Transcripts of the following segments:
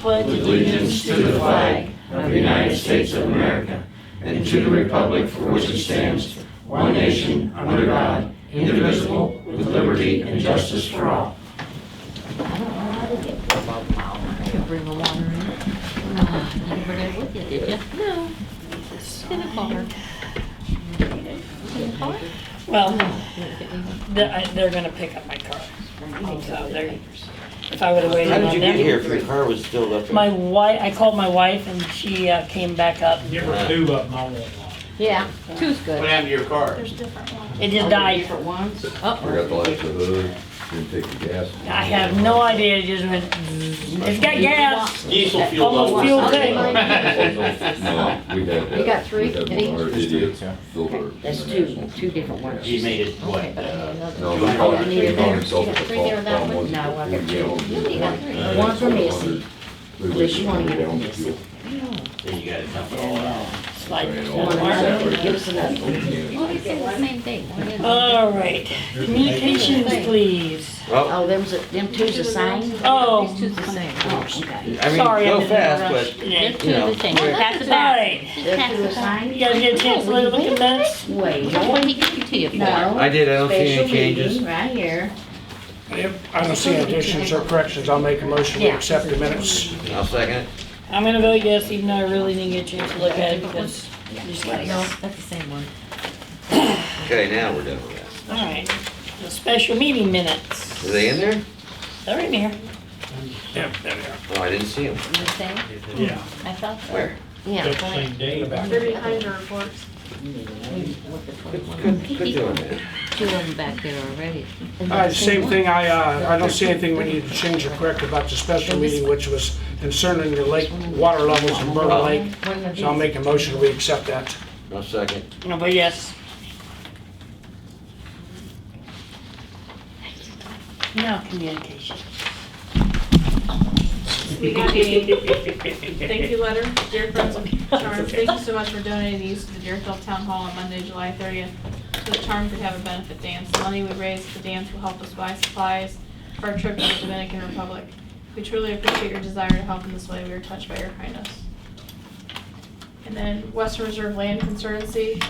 pledge allegiance to the flag of the United States of America and to the republic for which it stands, one nation, under God, indivisible, with liberty and justice for all. I don't know how to get this all out. You bring the water in? You didn't bring it with you, did you? No. It's in the car. It's in the car? Well, they're gonna pick up my car. So if I would've waited How on did you them. get here if your car was still up there? My wife, I called my wife and she came back up. Give her two up and I want one. Yeah, two's What good. happened to your car? There's different ones. It just died. Different ones? Forgot to light the hood, didn't take the gas. I have no idea, it just went, it's got gas. Diesel fuel. Almost fuel tank. No, we had that. You got three We had of one of our each? idiots build our That's international. two different ones. He made it, what, Okay, but I need another. No, Oh, he called you need it there? himself You got at the three there, top. that one? Problem No, I was got we two. gallons You only got of three. water. One's for Missy. We Unless you wanna wasted get it 1 for gallon of Missy. fuel. then you gotta dump it all out. Slide Ran this all down. the way Give back. us another one. Well, it's the same thing. What is it? All right, communications, please. Well, Oh, them two's the same? Oh, These two's the same. Oh, okay. I mean, sorry, I go didn't fast, rush but, today. Them you know. two the same. Well, Pass that's it back. Alright, Them two the same? you guys get a chance to look at the minutes? Wait, That's what he gave it to you for. no. I did, I don't see any Special changes. meeting, right here. If I don't see additions or corrections, I'll make a motion to Yeah. accept the minutes. I'll second it. I'm gonna vote yes, even though I really didn't get a chance to look at it because I just gotta go. That's the same one. Okay, now we're done with that. All right, the special meeting minutes. Are they in there? They're in here. Yeah, there we Oh, I didn't see them. You the same? are. Yeah. I thought so. Where? Yeah. Got the same day back. They're behind your reports. Good doing that. Two of them back there already. Same thing, I don't see anything we need to change or correct about the special meeting, which was concerning the lake, water levels in Burger Lake. So I'll make a motion, we accept that. I'll second. No, but yes. Now, communication. We got a thank you letter, dear friends of Charm. Thank you so much for donating these to the Deerfield Town Hall on Monday, July 30th, so that Charm could have a benefit dance. The money we raise at the dance will help us buy supplies for our trip to the Dominican Republic. We truly appreciate your desire to help in this way. We are touched by your kindness. And then Western Reserve Land Conservancy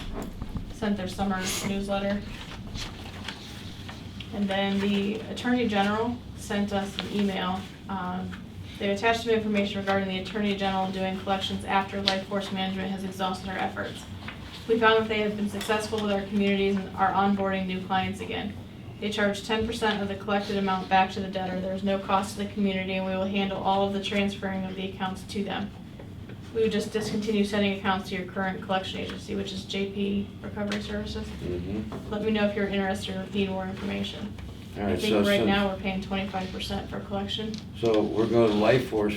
sent their summer newsletter. And then the Attorney General sent us an email. They attached some information regarding the Attorney General doing collections after Life Force Management has exhausted our efforts. We found that they have been successful with our communities and are onboarding new clients again. They charge 10% of the collected amount back to the debtor. There is no cost to the community, and we will handle all of the transferring of the accounts to them. We would just discontinue sending accounts to your current collection agency, which is JP Recovery Services. Mm-hmm. Let me know if you're interested or need more information. All I right, think so, right so, now we're paying 25% for collection. so we're going to Life Force,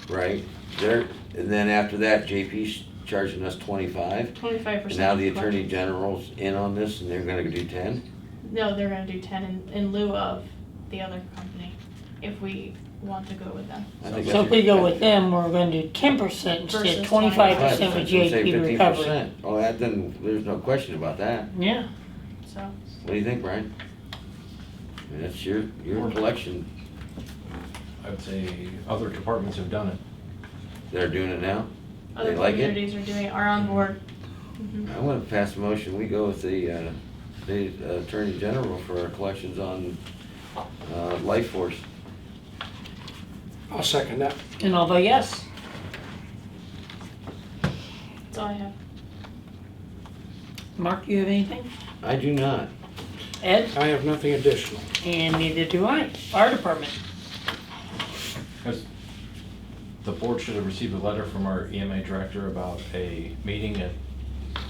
right? There, and then after that, JP's charging us 25. 25%. And now the of Attorney collections. General's in on this and they're gonna do 10? No, they're gonna do 10 in lieu of the other company, if we want to go with them. I think So that's if we go with them, we're gonna do 10% instead Versus of 25% with 25%, say JP Recovery. 15%. Oh, that then, there's no question about that. Yeah, So, What do you think, Brian? I mean, that's your collection. I'd say other departments have done it. They're doing it now? other They like it? communities are doing, are on board. Mhm. I want to pass a motion, we go with the Attorney General for our collections on Life Force. I'll second that. and I'll vote yes. That's all I have. Mark, you have anything? I do not. Ed? I have nothing additional. And neither do I. Fire Department. Because the board should have received a letter from our EMA director about a meeting at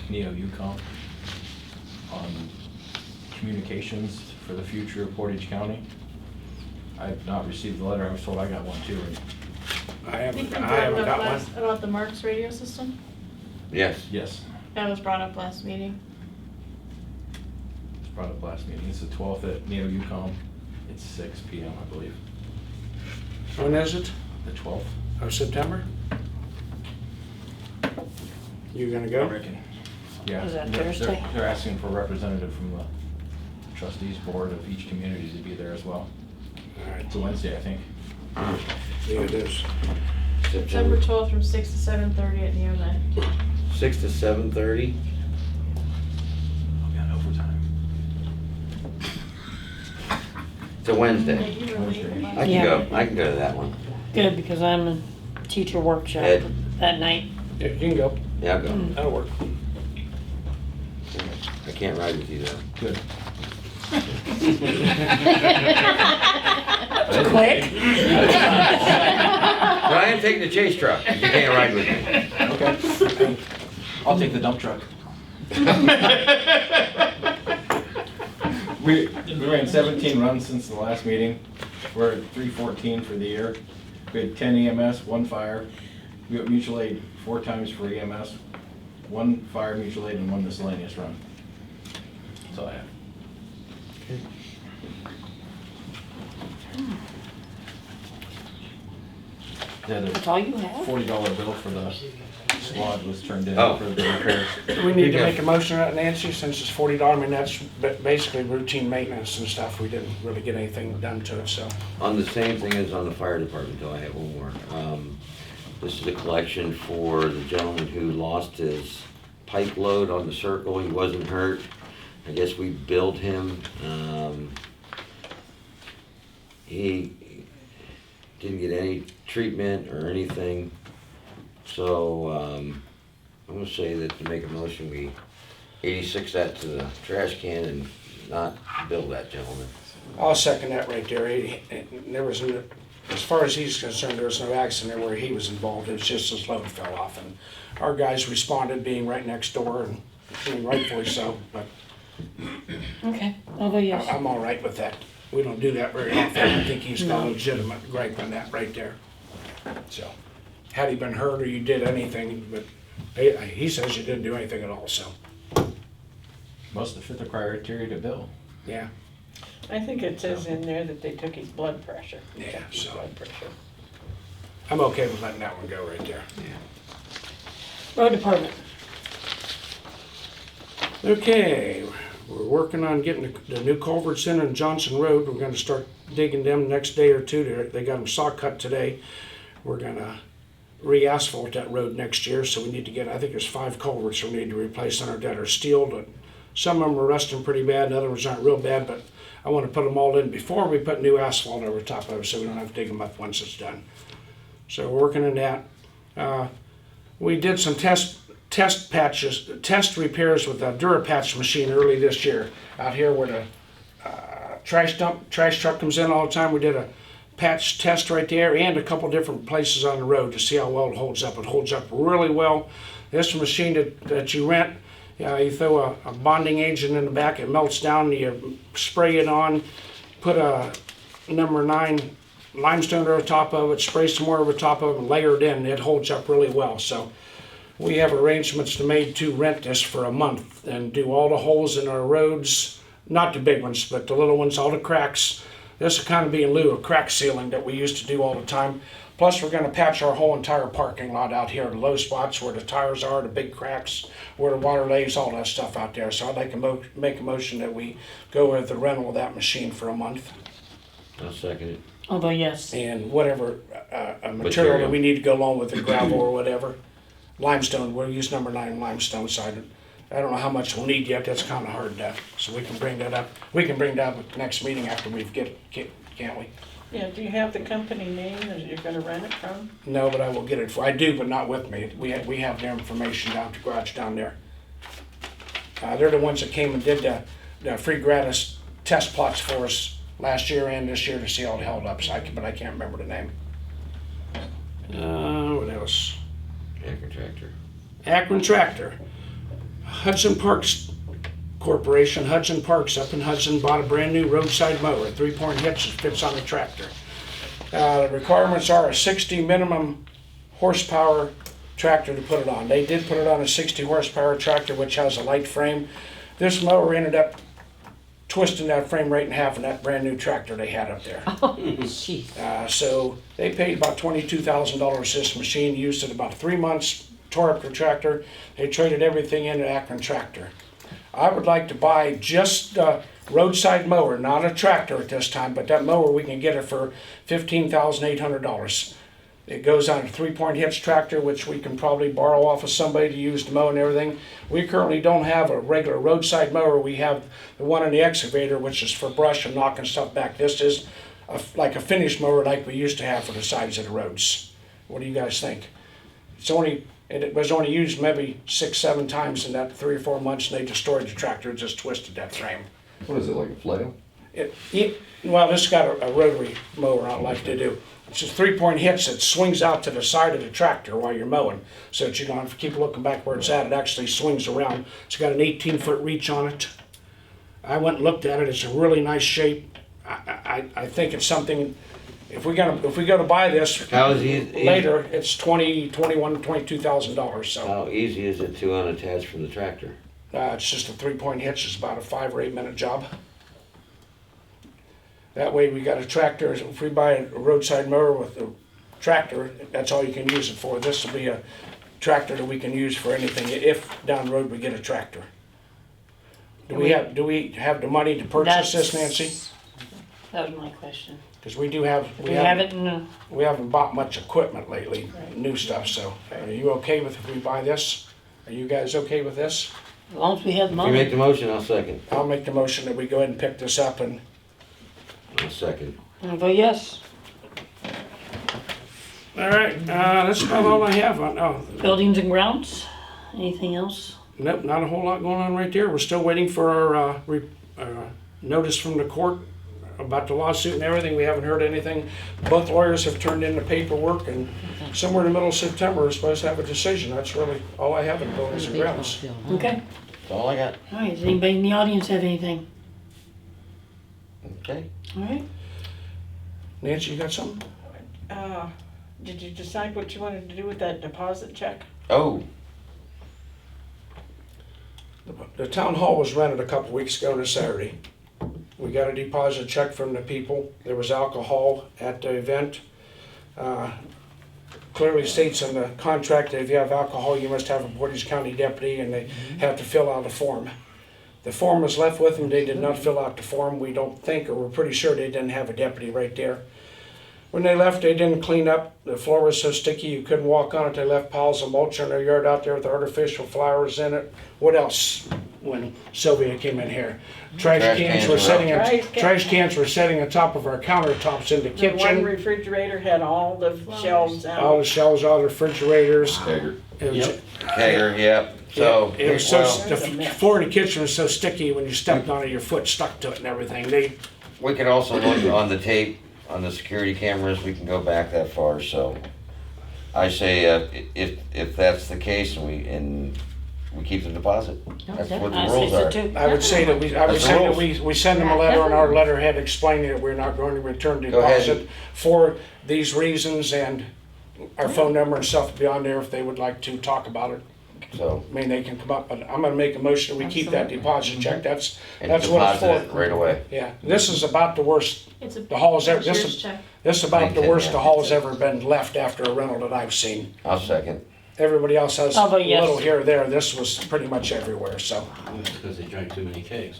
Neo-UCOM on communications for the future of Portage County. I've not received the letter. I was told I got one too. And I think haven't, we I brought it haven't up got one. last, about the Marks radio system. Yes. yes, That was brought up last meeting. it was brought up last meeting. It's the 12th at Neo-UCOM. It's 6 p.m. I believe. When is it? The 12th. Of September? You gonna I go? reckon. Yeah. Is that they're- Thursday? They're asking for a representative from the trustees board of each community to be there as well. All right. It's a Wednesday, I think. Yeah, it is. September 12th from 6 to 7:30 at Neomed. 6 to 7:30. We got overtime. It's a Wednesday. You were late. I can go to that one. Good, because I'm in teacher workshop Ed. that night. Yeah, you can go. Yeah, I'll go. That'll work. I can't ride with you though. Good. Quick. But I am taking the chase truck. You can't ride with me. Okay. I'll take the dump truck. We ran 17 runs since the last meeting. We're at 314 for the year. We had 10 EMS, 1 fire. We got mutual aid 4 times for EMS, 1 fire mutual aid and 1 miscellaneous run. That's all I have. Yeah, the That's all you have? $40 bill for the squad was turned in Oh. for the repairs. Do we need to make a motion on that, Nancy, since it's $40? I mean, that's basically routine maintenance and stuff. We didn't really get anything done to it, so. On the same thing as on the fire department, though, I have one more. This is a collection for the gentleman who lost his pipe load on the circle. He wasn't hurt. I guess we billed him. He didn't get any treatment or anything. So I'm gonna say that to make a motion, we 86 that to the trash can and not bill that gentleman. I'll second that right there. There was, as far as he's concerned, there was no accident there where he was involved. It was just his load fell off, and our guys responded, being right next door, and being rightfully so. But Okay, I'll go yes. I'm all right with that. We don't do that very often. I think he's got a legitimate gripe on that right there. So, had he been hurt or you did anything, but he says you didn't do anything at all. So, Must have fit the criteria to bill. yeah, I think it says in there that they took his blood pressure. yeah. So Blood pressure. I'm okay with letting that one go right there. Road department. Okay, we're working on getting the new culverts in on Johnson Road. We're gonna start digging them next day or two. They got them saw cut today. We're gonna re-asphalt that road next year, so we need to get, I think there's 5 culverts we need to replace on our that are steel. But some of them are rusting pretty bad, and others aren't real bad, but I wanna put them all in before we put new asphalt over top of it, so we don't have to dig them up once it's done. So we're working on that. We did some test repairs with the Durapatch machine early this year out here where the trash truck comes in all the time. We did a patch test right there and a couple different places on the road to see how well it holds up. It holds up really well. This machine that you rent, you throw a bonding agent in the back, it melts down, you spray it on, put a number 9 limestone over top of it, spray some more over top of it, and layer it in. It holds up really well. So we have arrangements made to rent this for a month and do all the holes in our roads, not the big ones, but the little ones, all the cracks. This will kind of be in lieu of crack sealing that we used to do all the time. Plus, we're going to patch our whole entire parking lot out here, the low spots where the tires are, the big cracks, where the water lays, all that stuff out there. So I'd like to make a motion that we go with the rental of that machine for a month. I'll second it. I'll go yes. And whatever material that we need to go along with the gravel or whatever. Limestone, we'll use number 9 limestone side. I don't know how much we'll need yet, that's kind of hard to, so we can bring that up. We can bring that up at the next meeting after we've can't we? Yeah, do you have the company name that you're gonna rent it from? No, but I will get it for, I do, but not with me. We have their information down at the garage down there. They're the ones that came and did the free gratis test plots for us last year and this year to see how it held up, so but I can't remember the name. What else? Akron Tractor. Akron Tractor. Hudson Parks Corporation, Hudson Parks up in Hudson, bought a brand new roadside mower, 3-point hitch that fits on the tractor. The requirements are a 60 minimum horsepower tractor to put it on. They did put it on a 60 horsepower tractor which has a light frame. This mower ended up twisting that frame right in half in that brand new tractor they had up there. Oh, jeez. So they paid about $22,000 this machine, used it about 3 months, tore up the tractor. They traded everything in at Akron Tractor. I would like to buy just a roadside mower, not a tractor at this time, but that mower we can get it for $15,800. It goes on a 3-point hitch tractor, which we can probably borrow off of somebody to use to mow and everything. We currently don't have a regular roadside mower. We have the one in the excavator, which is for brush and knocking stuff back. This is like a finished mower like we used to have for the sides of the roads. What do you guys think? It was only used maybe 6-7 times in that 3 or 4 months, and they destroyed the tractor and just twisted that frame. What is it, like a flail? Well, this got a rotary mower on it like they do. It's a 3-point hitch that swings out to the side of the tractor while you're mowing, so that you don't have to keep looking back where it's at. It actually swings around. It's got an 18-foot reach on it. I went and looked at it. It's a really nice shape. I think it's something. If we go to buy this How is easy? later, it's $22,000. So How easy is it to unattach from the tractor? it's just a 3-point hitch. It's about a 5 or 8 minute job. That way we got a tractor. If we buy a roadside mower with a tractor, that's all you can use it for. This will be a tractor that we can use for anything if down the road we get a tractor. Do we have the money to purchase this, Nancy? That was my question. Because we do have, We have it in, we haven't bought much equipment lately, Right. new stuff, so are you okay with if we buy this? Are you guys okay with this? as long as we have If you money. make the motion, I'll second. I'll make the motion that we go ahead and pick this up and I'll second. I vote yes. all right, that's about all I have on, Buildings and grounds, anything else? nope, not a whole lot going on right there. We're still waiting for our notice from the court about the lawsuit and everything. We haven't heard anything. Both lawyers have turned in the paperwork, and somewhere in the middle of September we're supposed to have a decision. That's really all I have in buildings and grounds. Okay. That's all I got. All right, does anybody in the audience have anything? Okay. All right. Nancy, you got something? Did you decide what you wanted to do with that deposit check? Oh, The town hall was rented a couple weeks ago on a Saturday. We got a deposit check from the people. There was alcohol at the event. Clearly states in the contract that if you have alcohol, you must have a Portage County deputy, and they have to fill out a form. The form was left with them. They did not fill out the form. We don't think, or we're pretty sure they didn't have a deputy right there. When they left, they didn't clean up. The floor was so sticky you couldn't walk on it. They left piles of mulch in their yard out there with artificial flowers in it. What else when Sylvia came in here? Trash cans were sitting on top of our countertops in the The one kitchen. refrigerator had all the shelves All out. the shelves, all the refrigerators. Kegger. It was- Kegger, yep. So, It was so, well, the floor in the kitchen was so sticky when you stepped on it, your foot stuck to it and everything. we can also look on the tape, on the security cameras, we can go back that far, so. I say, if that's the case and we keep the deposit, that's what the I rules say so are. too. I would say that we send them a letter on our letterhead explaining that we're not going to return Go ahead. deposit for these reasons, and our phone number and stuff will be on there if they would like to talk about it. So, I mean, they can come up, but I'm gonna make a motion that we keep that deposit check. That's and what it's deposit it for. right away. Yeah, this is about the worst It's a the hall's ever, cashier's check. this is about the Thank you. worst the hall's ever been left after a rental that I've seen. I'll second. Everybody else has a I'll vote yes. little here or there. This was pretty much everywhere, so. Because they drank too many kegs.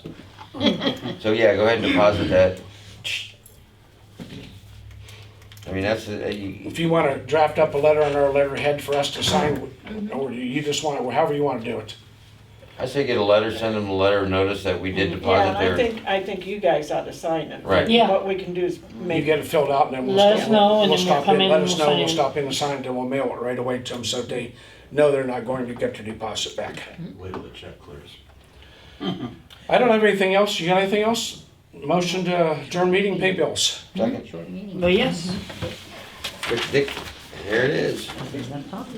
So yeah, go ahead and deposit that. I mean, that's, If you wanna draft up a letter on our letterhead for us to sign, or you just want it, however you wanna do it. I say get a letter, send them a letter of notice that we did Yeah, deposit and there. I think you guys ought to sign it. Right. Yeah. What we can do is You make get it filled out and then we'll Let stop. us know, and we'll then we'll stop come in Let and us we'll know, sign we'll it. stop in and sign it, and we'll mail it right away to them so they know they're not going to get their deposit back. Wait till the check clears. I don't have anything else. You got anything else? Motion to adjourn meeting, pay bills. Second. But yes. Dick, there it is. There's no copy.